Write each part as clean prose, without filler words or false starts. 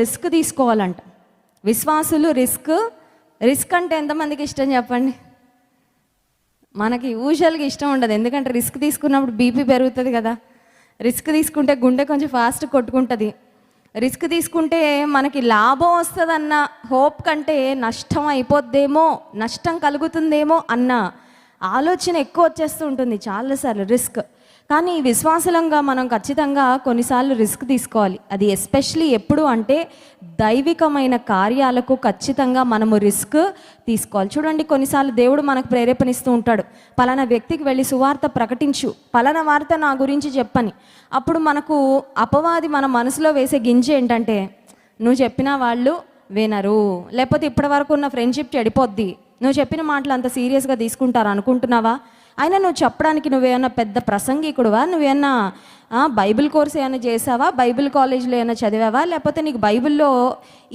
Risk తీసుకోవాలంట. విశ్వాసులు risk అంటే ఎంతమందికి ఇష్టం చెప్పండి? మనకి యూజువల్గా ఇష్టం ఉండదు, ఎందుకంటే రిస్క్ తీసుకున్నప్పుడు బీపీ పెరుగుతుంది కదా. రిస్క్ తీసుకుంటే గుండె కొంచెం ఫాస్ట్ కొట్టుకుంటుంది. రిస్క్ తీసుకుంటే మనకి లాభం వస్తుందన్న హోప్ కంటే నష్టం అయిపోద్దేమో, నష్టం కలుగుతుందేమో అన్న ఆలోచన ఎక్కువ వచ్చేస్తూ ఉంటుంది చాలాసార్లు రిస్క్. కానీ విశ్వాసంగా మనం ఖచ్చితంగా కొన్నిసార్లు రిస్క్ తీసుకోవాలి. అది ఎస్పెషలీ ఎప్పుడు అంటే దైవికమైన కార్యాలకు ఖచ్చితంగా మనము రిస్క్ తీసుకోవాలి. చూడండి, కొన్నిసార్లు దేవుడు మనకు ప్రేరేపణిస్తూ ఉంటాడు, పలానా వ్యక్తికి వెళ్ళి సువార్త ప్రకటించు, పలానా వార్త నా గురించి చెప్పని. అప్పుడు మనకు అపవాది మన మనసులో వేసే గింజ ఏంటంటే, నువ్వు చెప్పిన వాళ్ళు వినరు, లేకపోతే ఇప్పటి వరకు ఉన్న ఫ్రెండ్షిప్ చెడిపోద్ది, నువ్వు చెప్పిన మాటలు అంత సీరియస్గా తీసుకుంటారు అనుకుంటున్నావా, అయినా నువ్వు చెప్పడానికి నువ్వేమన్నా పెద్ద ప్రసంగికుడువా, నువ్వేమన్నా బైబిల్ కోర్స్ ఏమైనా చేసావా, బైబిల్ కాలేజీలో ఏమైనా చదివావా, లేకపోతే నీకు బైబిల్లో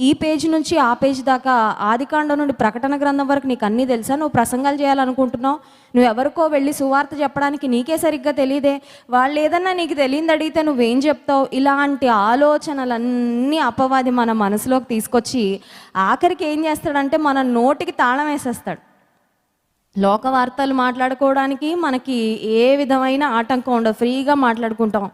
ఈ పేజ్ నుంచి ఆ పేజ్ దాకా ఆదికాండం నుండి ప్రకటన గ్రంథం వరకు నీకు అన్నీ తెలుసా, నువ్వు ప్రసంగాలు చేయాలనుకుంటున్నావు, నువ్వు ఎవరికో వెళ్ళి సువార్త చెప్పడానికి నీకే సరిగ్గా తెలియదే, వాళ్ళు ఏదన్నా నీకు తెలియదు అడిగితే నువ్వేం చెప్తావు? ఇలాంటి ఆలోచనలన్నీ అపవాది మన మనసులోకి తీసుకొచ్చి ఆఖరికి ఏం చేస్తాడంటే మన నోటికి తాళం వేసేస్తాడు. లోక వార్తలు మాట్లాడుకోవడానికి మనకి ఏ విధమైన ఆటంకం ఉండదు, ఫ్రీగా మాట్లాడుకుంటాం.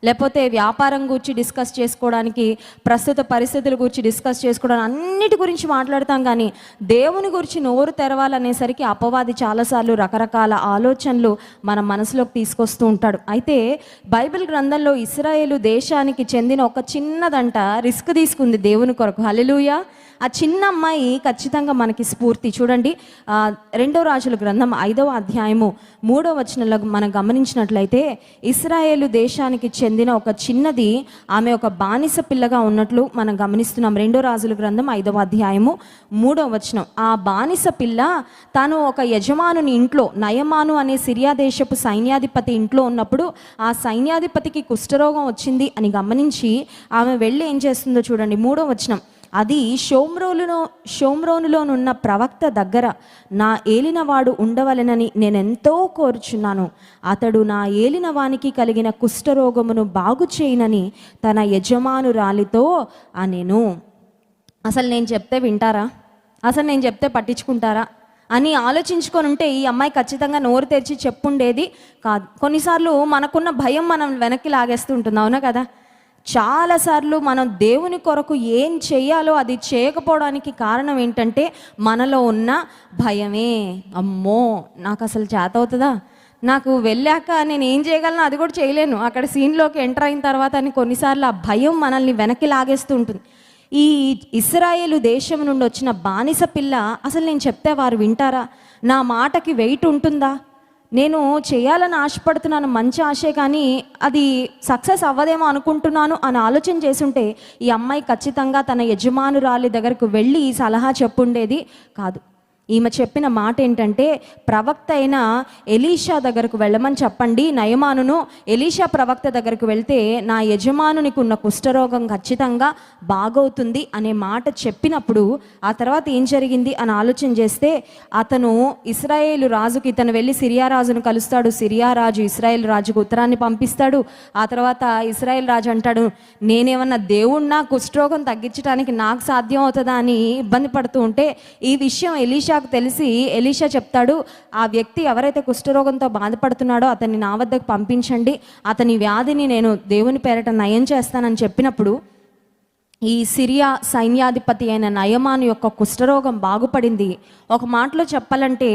లేకపోతే వ్యాపారం గురించి డిస్కస్ చేసుకోవడానికి, ప్రస్తుత పరిస్థితుల గురించి డిస్కస్ చేసుకోవడానికి, అన్నిటి గురించి మాట్లాడతాం. కానీ దేవుని గురించి నోరు తెరవాలనేసరికి అపవాది చాలాసార్లు రకరకాల ఆలోచనలు మన మనసులోకి తీసుకొస్తూ ఉంటాడు. అయితే బైబిల్ గ్రంథంలో ఇశ్రాయేలు దేశానికి చెందిన ఒక చిన్నదంట రిస్క్ తీసుకుంది దేవుని కొరకు. హల్లెలూయా. ఆ చిన్న అమ్మాయి ఖచ్చితంగా మనకి స్ఫూర్తి. చూడండి, 2వ రాజుల గ్రంథం 5వ అధ్యాయము 3వ వచనంలో మనం గమనించినట్లయితే, ఇశ్రాయేలు దేశానికి చెందిన ఒక చిన్నది, ఆమె ఒక బానిస పిల్లగా ఉన్నట్లు మనం గమనిస్తున్నాం. 2వ రాజుల గ్రంథం 5వ అధ్యాయము 3వ వచనం. ఆ బానిస పిల్ల తాను ఒక యజమానుని ఇంట్లో, నయమాను అనే సిరియా దేశపు సైన్యాధిపతి ఇంట్లో ఉన్నప్పుడు ఆ సైన్యాధిపతికి కుష్ఠరోగం వచ్చింది అని గమనించి ఆమె వెళ్ళి ఏం చేస్తుందో చూడండి, 3వ వచనం. అది షోమ్రోనులోనున్న ప్రవక్త దగ్గర నా ఏలినవాడు ఉండవలెనని నేనెంతో కోరుచున్నాను, అతడు నా ఏలినవానికి కలిగిన కుష్ఠరోగమును బాగు చేయనని తన యజమానురాలితో అనెను. అసలు నేను చెప్తే వింటారా, అసలు నేను చెప్తే పట్టించుకుంటారా అని ఆలోచించుకొని ఉంటే ఈ అమ్మాయి ఖచ్చితంగా నోరు తెరిచి చెప్పుండేది కాదు. కొన్నిసార్లు మనకున్న భయం మనం వెనక్కి లాగేస్తూ ఉంటుంది, అవునా కదా. చాలాసార్లు మనం దేవుని కొరకు ఏం చేయాలో అది చేయకపోవడానికి కారణం ఏంటంటే మనలో ఉన్న భయమే. అమ్మో, నాకు అసలు చేత అవుతుందా, నాకు వెళ్ళాక నేను ఏం చేయగలను, అది కూడా చేయలేను, అక్కడ సీన్లోకి ఎంటర్ అయిన తర్వాత అని కొన్నిసార్లు ఆ భయం మనల్ని వెనక్కి లాగేస్తూ ఉంటుంది. ఈ ఇశ్రాయేలు దేశం నుండి వచ్చిన బానిస పిల్ల, అసలు నేను చెప్తే వారు వింటారా, నా మాటకి వెయిట్ ఉంటుందా, నేను చేయాలని ఆశపడుతున్నాను, మంచి ఆశే, కానీ అది సక్సెస్ అవ్వదేమో అనుకుంటున్నాను అని ఆలోచన చేసుంటే ఈ అమ్మాయి ఖచ్చితంగా తన యజమానురాలి దగ్గరకు వెళ్ళి ఈ సలహా చెప్పుండేది కాదు. ఈమె చెప్పిన మాట ఏంటంటే, ప్రవక్త అయిన ఎలీషా దగ్గరకు వెళ్ళమని చెప్పండి, నయమానును ఎలీషా ప్రవక్త దగ్గరకు వెళ్తే నా యజమానునికి ఉన్న కుష్ఠరోగం ఖచ్చితంగా బాగవుతుంది అనే మాట చెప్పినప్పుడు ఆ తర్వాత ఏం జరిగింది అని ఆలోచన చేస్తే, అతను ఇశ్రాయేలు రాజుకి, ఇతను వెళ్ళి సిరియా రాజును కలుస్తాడు. సిరియా రాజు ఇశ్రాయేల్ రాజుకు ఉత్తరాన్ని పంపిస్తాడు. ఆ తర్వాత ఇశ్రాయేల్ రాజు అంటాడు, నేనేమన్నా దేవుణ్ణా, కుష్ఠరోగం తగ్గించడానికి నాకు సాధ్యం అవుతుందా అని ఇబ్బంది పడుతూ ఉంటే ఈ విషయం ఎలీషా తెలిసి ఎలీషా చెప్తాడు, ఆ వ్యక్తి ఎవరైతే కుష్ఠరోగంతో బాధపడుతున్నాడో అతన్ని నా వద్దకు పంపించండి, అతని వ్యాధిని నేను దేవుని పేరట నయం చేస్తానని చెప్పినప్పుడు ఈ సిరియా సైన్యాధిపతి అయిన నయమాను యొక్క కుష్ఠరోగం బాగుపడింది. ఒక మాటలో చెప్పాలంటే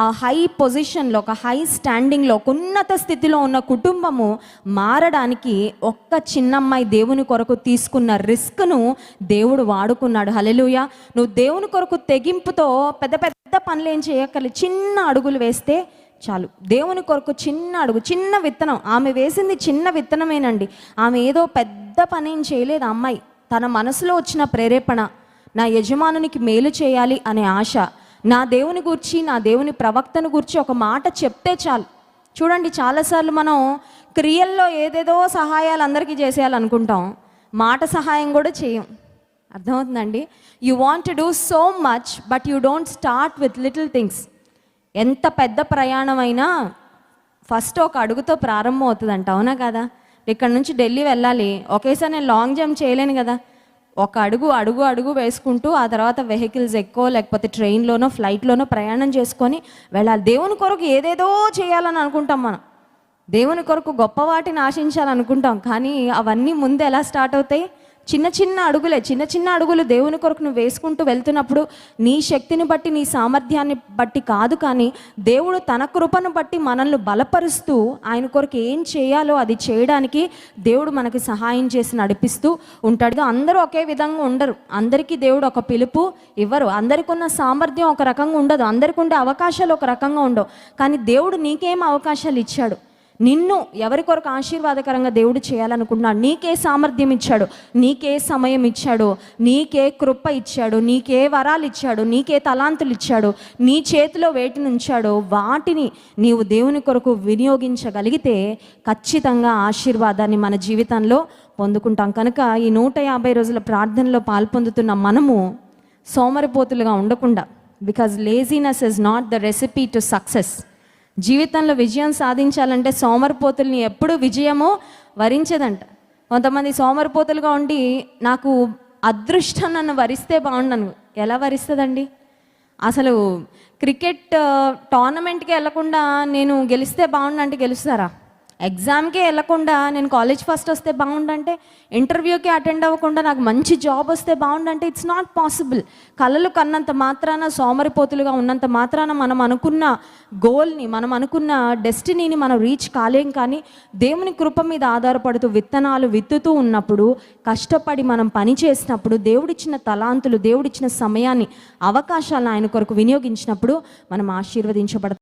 ఆ హై పొజిషన్లో, ఒక హై స్టాండింగ్లో, ఒక ఉన్నత స్థితిలో ఉన్న కుటుంబము మారడానికి ఒక్క చిన్నమ్మాయి దేవుని కొరకు తీసుకున్న రిస్క్ను దేవుడు వాడుకున్నాడు. హల్లెలూయా. నువ్వు దేవుని కొరకు తెగింపుతో పెద్ద పెద్ద పనులు ఏం చేయక్కర్లేదు, చిన్న అడుగులు వేస్తే చాలు. దేవుని కొరకు చిన్న అడుగు, చిన్న విత్తనం. ఆమె వేసింది చిన్న విత్తనమేనండి, ఆమె ఏదో పెద్ద పని ఏం చేయలేదు. అమ్మాయి తన మనసులో వచ్చిన ప్రేరేపణ, నా యజమానునికి మేలు చేయాలి అనే ఆశ, నా దేవుని గురించి, నా దేవుని ప్రవక్తను గురించి ఒక మాట చెప్తే చాలు. చూడండి, చాలాసార్లు మనం క్రియల్లో ఏదేదో సహాయాలు అందరికీ చేసేయాలనుకుంటాం, మాట సహాయం కూడా చేయం. అర్థమవుతుందండి? You want to do so much but you don't start with little things. ఎంత పెద్ద ప్రయాణం అయినా ఫస్ట్ ఒక అడుగుతో ప్రారంభం అవుతుందంట, అవునా కదా. ఇక్కడ నుంచి ఢిల్లీ వెళ్ళాలి, ఒకేసారి నేను లాంగ్ జంప్ చేయలేను కదా, ఒక అడుగు అడుగు అడుగు వేసుకుంటూ ఆ తర్వాత వెహికల్స్ ఎక్కువ లేకపోతే ట్రైన్లోనో ఫ్లైట్లోనో ప్రయాణం చేసుకొని వెళ్ళాలి. దేవుని కొరకు ఏదేదో చేయాలని అనుకుంటాం మనం, దేవుని కొరకు గొప్ప వాటిని ఆశించాలనుకుంటాం. కానీ అవన్నీ ముందు ఎలా స్టార్ట్ అవుతాయి? చిన్న చిన్న అడుగులే. చిన్న చిన్న అడుగులు దేవుని కొరకు నువ్వు వేసుకుంటూ వెళ్తున్నప్పుడు నీ శక్తిని బట్టి నీ సామర్థ్యాన్ని బట్టి కాదు, కానీ దేవుడు తన కృపను బట్టి మనల్ని బలపరుస్తూ ఆయన కొరకు ఏం చేయాలో అది చేయడానికి దేవుడు మనకి సహాయం చేసి నడిపిస్తూ ఉంటాడు. అందరూ ఒకే విధంగా ఉండరు, అందరికీ దేవుడు ఒక పిలుపు ఇవ్వరు, అందరికి ఉన్న సామర్థ్యం ఒక రకంగా ఉండదు, అందరికి ఉండే అవకాశాలు ఒక రకంగా ఉండవు. కానీ దేవుడు నీకేం అవకాశాలు ఇచ్చాడు, నిన్ను ఎవరి కొరకు ఆశీర్వాదకరంగా దేవుడు చేయాలనుకుంటున్నాడు, నీకే సామర్థ్యం ఇచ్చాడు, నీకే సమయం ఇచ్చాడు, నీకే కృప ఇచ్చాడు, నీకే వరాలు ఇచ్చాడు, నీకే తలాంతులు ఇచ్చాడు, నీ చేతిలో వేటిని ఉంచాడో వాటిని నీవు దేవుని కొరకు వినియోగించగలిగితే ఖచ్చితంగా ఆశీర్వాదాన్ని మన జీవితంలో పొందుకుంటాం. కనుక ఈ 150 రోజుల ప్రార్థనలో పాల్పొందుతున్న మనము సోమరిపోతులుగా ఉండకుండా, because laziness is not the recipe to success. జీవితంలో విజయం సాధించాలంటే సోమరిపోతుల్ని ఎప్పుడు విజయము వరించదంట. కొంతమంది సోమరిపోతులుగా ఉండి నాకు అదృష్టం నన్ను వరిస్తే బాగుండను. ఎలా వరిస్తుందండి? అసలు క్రికెట్ టోర్నమెంట్కి వెళ్ళకుండా నేను గెలిస్తే బాగుండంటే గెలుస్తారా? ఎగ్జామ్కే వెళ్ళకుండా నేను కాలేజ్ ఫస్ట్ వస్తే బాగుండంటే, ఇంటర్వ్యూకి అటెండ్ అవ్వకుండా నాకు మంచి జాబ్ వస్తే బాగుండంటే ఇట్స్ నాట్ పాసిబుల్. కలలు కన్నంత మాత్రాన, సోమరిపోతులుగా ఉన్నంత మాత్రాన మనం అనుకున్న గోల్ని, మనం అనుకున్న డెస్టినీని మనం రీచ్ కాలేం. కానీ దేవుని కృప మీద ఆధారపడుతూ విత్తనాలు విత్తుతూ ఉన్నప్పుడు, కష్టపడి మనం పని చేసినప్పుడు, దేవుడిచ్చిన తలాంతులు, దేవుడిచ్చిన సమయాన్ని, అవకాశాలను ఆయన కొరకు వినియోగించినప్పుడు మనం ఆశీర్వదించబడతాం.